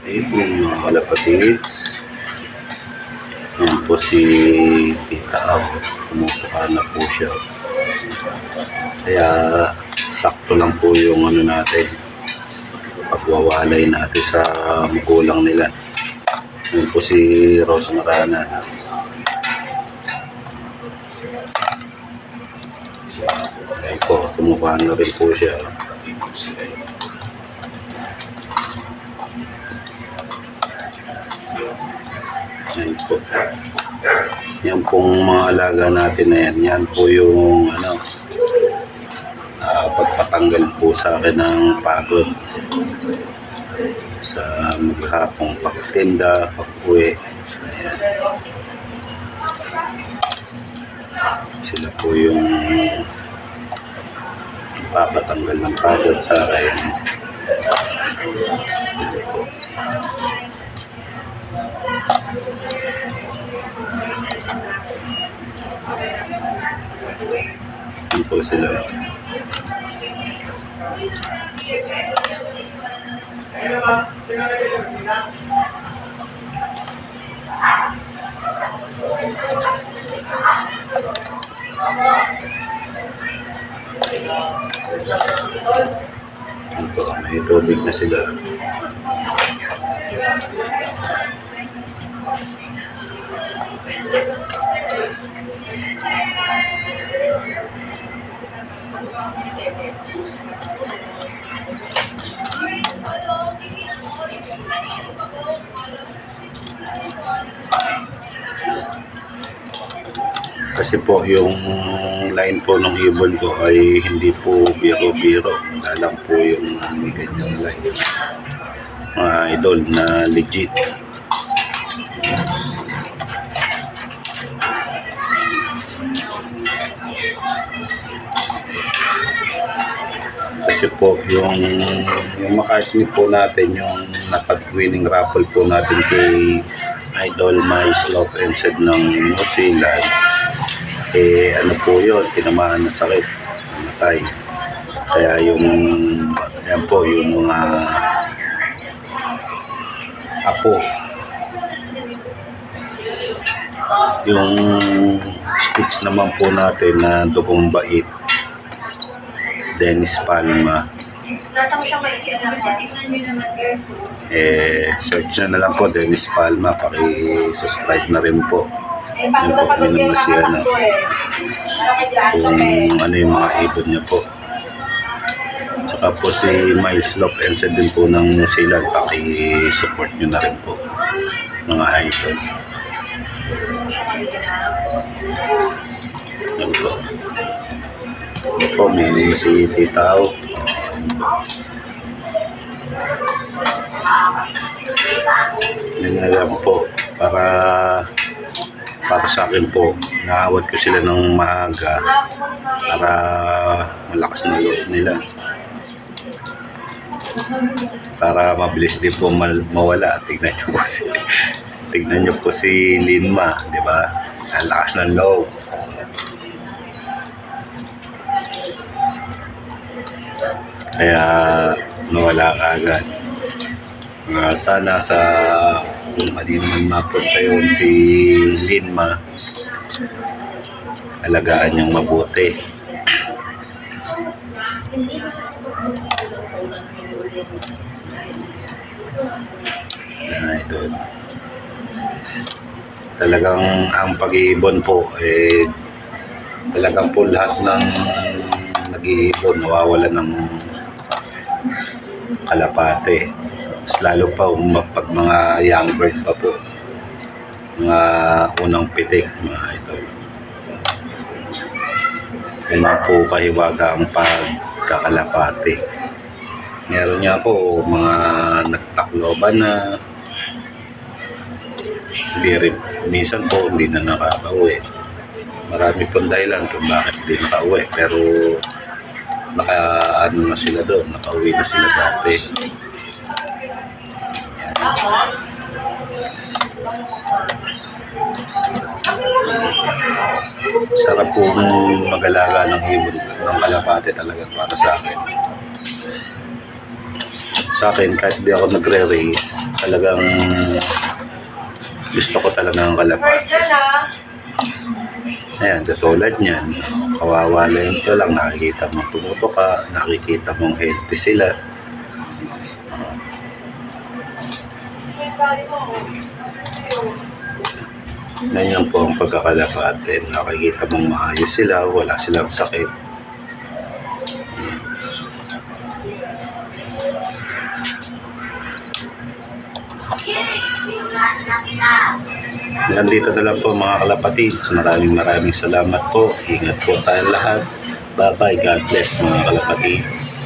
Ayun mga kalapatids. Yan po si Tita Aw. Kumukuha na po siya. Kaya sakto lang po yung ano natin, pagwawalay natin sa magulang nila. Yan po si Rose Marana. Ayun po, kumukuha na rin po siya. Yan po. Yan pong mga alaga natin na yan. Yan po yung ano, pagpatanggal po sa akin ng pagod sa maghapong pagtinda, pag-uwi. Ayan. Sila po yung papatanggal ng pagod sa akin. Yan po sila. Yan po, may tubig na sila. Kasi po yung line po ng ibon ko ay hindi po biro-biro. Dalang po yung may ganyang line. Mga idol na legit. Kasi po yung McCartney po natin, yung napag-winning raffle po natin kay Idol Mais Love and Said ng New Zealand, eh ano po yun, tinamaan na sakit, namatay. Kaya yung yan po yung mga apo, yung sticks naman po natin na Dugong Bait, Dennis Palma. Nasa mo siyang maikian na Search na lang po Dennis Palma, paki-subscribe na rin po. Yan po, yun naman siya na kung ano yung mga ibon niya po. Tsaka po si Miles Love and Said din po ng New Zealand, paki-support nyo na rin po mga idol. Yan po. Yan po, may si Tita Aw. Yan na lang po, para sa akin po, naawat ko sila ng maaga para malakas na loob nila, para mabilis din po mawala. Tignan nyo po si Linma, di ba? Ang lakas ng loob. Kaya nawala ka agad. Sana sa kung mali naman mapunta yun si Linma, alagaan niyang mabuti. Idol, talagang ang pag-iibon po talagang po lahat ng nag-iibon nawawala ng kalapate. Mas lalo pa pag mga young bird pa po, mga unang pitik, mga idol. Yan na po kahiwaga ang pagkakalapate. Meron niya po mga nagtakloban na hindi rin, minsan po hindi na nakaka-uwi. Marami pong dahilan kung bakit hindi nakauwi, pero naka-ano na sila doon, nakauwi na sila dati. Sarap po mag-alaga ng ibon ng kalapate talaga para sa akin. sa akin, kahit di ako nagre-race, talagang gusto ko talagang kalapati. Virgil ah. Ayan, katulad niyan. Kawawa lang ito lang. Nakikita mong tumuto ka, nakikita mong healthy sila. Ganyan po ang pagkakalapate. Nakikita mong maayos sila, wala silang sakit. Nandito na lang po mga kalapatids. Maraming salamat po. Ingat po tayong lahat. Bye bye. God bless mga kalapatids.